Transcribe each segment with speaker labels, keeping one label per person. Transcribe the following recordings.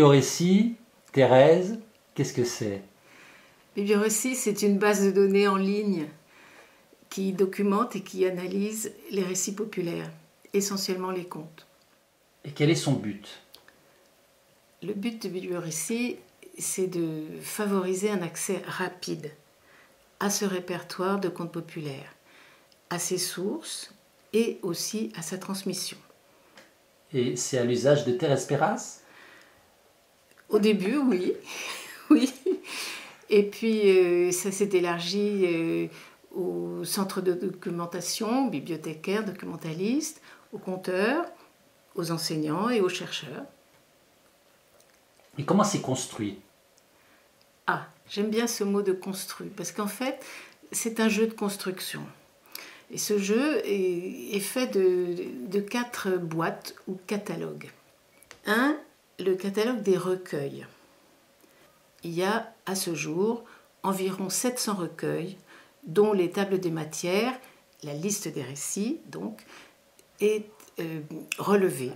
Speaker 1: Bibliorécit, Thérèse, qu'est-ce que c'est?
Speaker 2: Bibliorécit, c'est une base de données en ligne qui documente et qui analyse les récits populaires, essentiellement les contes.
Speaker 1: Et quel est son but?
Speaker 2: Le but de Bibliorécit, c'est de favoriser un accès rapide à ce répertoire de contes populaires, à ses sources et aussi à sa transmission.
Speaker 1: Et c'est à l'usage de Thérèse Perras?
Speaker 2: Au début, oui. Oui. Et puis, ça s'est élargi aux centres de documentation, bibliothécaires, documentalistes, aux conteurs, aux enseignants et aux chercheurs.
Speaker 1: Et comment c'est construit?
Speaker 2: Ah, j'aime bien ce mot de construit, parce qu'en fait, c'est un jeu de construction. Et ce jeu est fait de 4 boîtes ou catalogues. Le catalogue des recueils. Il y a à ce jour environ 700 recueils, dont les tables des matières, la liste des récits, donc, est relevée.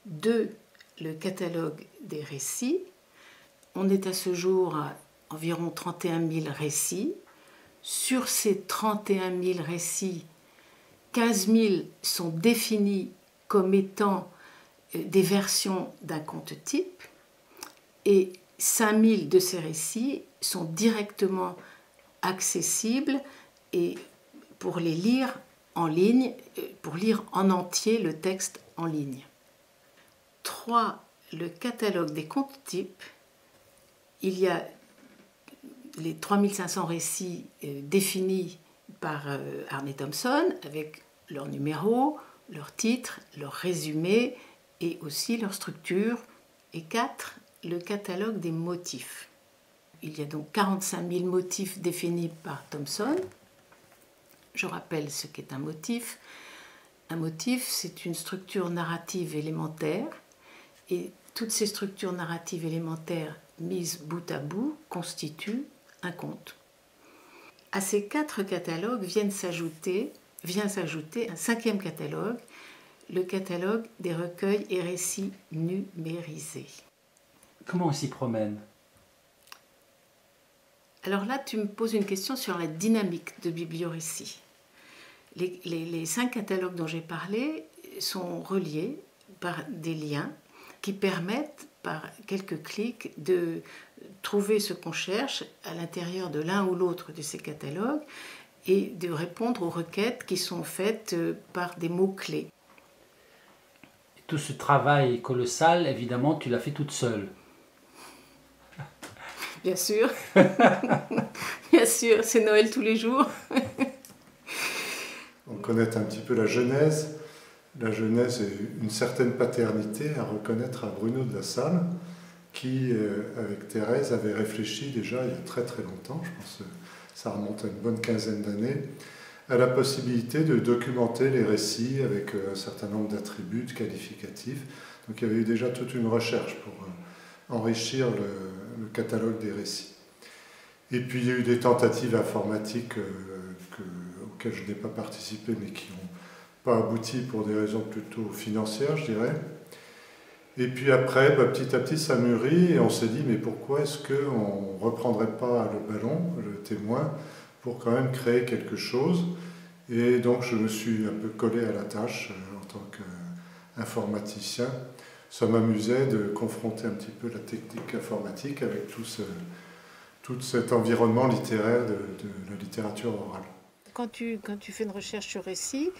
Speaker 2: 2, le catalogue des récits. On est à ce jour à environ 31 000 récits. Sur ces 31 000 récits, 15 000 sont définis comme étant des versions d'un conte type et 5 000 de ces récits sont directement accessibles et pour les lire en ligne, pour lire en entier le texte en ligne. 3, le catalogue des contes types. Il y a les 3500 récits définis par Arne Thompson avec leurs numéros, leurs titres, leurs résumés et aussi leur structure. Et 4, le catalogue des motifs. Il y a donc 45 000 motifs définis par Thompson. Je rappelle ce qu'est un motif. Un motif, c'est une structure narrative élémentaire et toutes ces structures narratives élémentaires mises bout à bout constituent un conte. À ces 4 catalogues vient s'ajouter un 5e catalogue, le catalogue des recueils et récits numérisés.
Speaker 1: Comment on s'y promène?
Speaker 2: Alors là, tu me poses une question sur la dynamique de Bibliorécit. Les 5 catalogues dont j'ai parlé sont reliés par des liens qui permettent, par quelques clics, de trouver ce qu'on cherche à l'intérieur de l'un ou l'autre de ces catalogues et de répondre aux requêtes qui sont faites par des mots-clés.
Speaker 1: Tout ce travail colossal, évidemment, tu l'as fait toute seule.
Speaker 2: Bien sûr. Bien sûr, c'est Noël tous les jours.
Speaker 3: On connaît un petit peu la genèse. La genèse est une certaine paternité à reconnaître à Bruno de la Salle, qui, avec Thérèse, avait réfléchi déjà il y a très très longtemps, je pense que ça remonte à une bonne quinzaine d'années, à la possibilité de documenter les récits avec un certain nombre d'attributs, de qualificatifs. Donc il y avait eu déjà toute une recherche pour enrichir le catalogue des récits. Et puis il y a eu des tentatives informatiques auxquelles je n'ai pas participé, mais qui n'ont pas abouti pour des raisons plutôt financières, je dirais. Et puis après, petit à petit, ça mûrit et on s'est dit, mais pourquoi est-ce qu'on ne reprendrait pas le ballon, le témoin, pour quand même créer quelque chose? Et donc je me suis un peu collé à la tâche en tant qu'informaticien. Ça m'amusait de confronter un petit peu la technique informatique avec tout cet environnement littéraire de la littérature orale.
Speaker 2: Quand tu fais une recherche sur récits,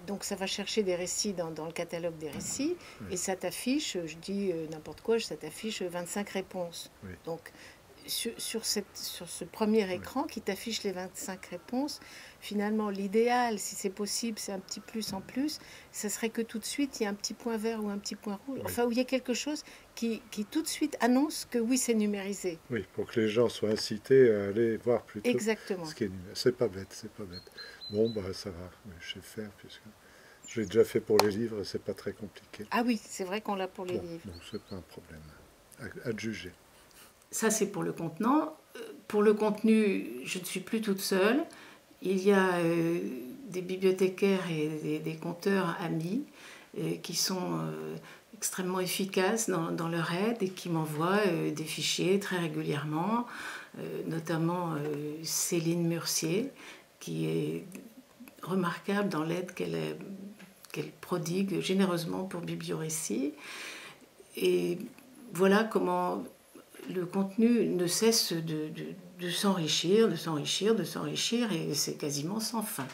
Speaker 2: donc ça va chercher des récits dans le catalogue des récits, et ça t'affiche, je dis n'importe quoi, ça t'affiche 25 réponses.
Speaker 3: Oui.
Speaker 2: Donc sur ce premier écran qui t'affiche les 25 réponses, finalement l'idéal, si c'est possible, c'est un petit plus en plus, ça serait que tout de suite il y a un petit point vert ou un petit point rouge, enfin où il y a quelque chose qui tout de suite annonce que oui, c'est numérisé.
Speaker 3: Oui, pour que les gens soient incités à aller voir plutôt.
Speaker 2: Exactement.
Speaker 3: Ce qui est numérisé. C'est pas bête, c'est pas bête. Bon, ça va, je sais faire, puisque je l'ai déjà fait pour les livres, c'est pas très compliqué.
Speaker 2: Ah oui, c'est vrai qu'on l'a pour les livres.
Speaker 3: Donc c'est pas un problème à juger.
Speaker 2: Ça, c'est pour le contenant. Pour le contenu, je ne suis plus toute seule. Il y a des bibliothécaires et des conteurs amis qui extrêmement efficaces dans leur aide et qui m'envoient des fichiers très régulièrement, notamment Céline Murcier, qui est remarquable dans l'aide qu'elle prodigue généreusement pour Bibliorécit. Et voilà comment le contenu ne cesse de s'enrichir, et c'est quasiment sans fin.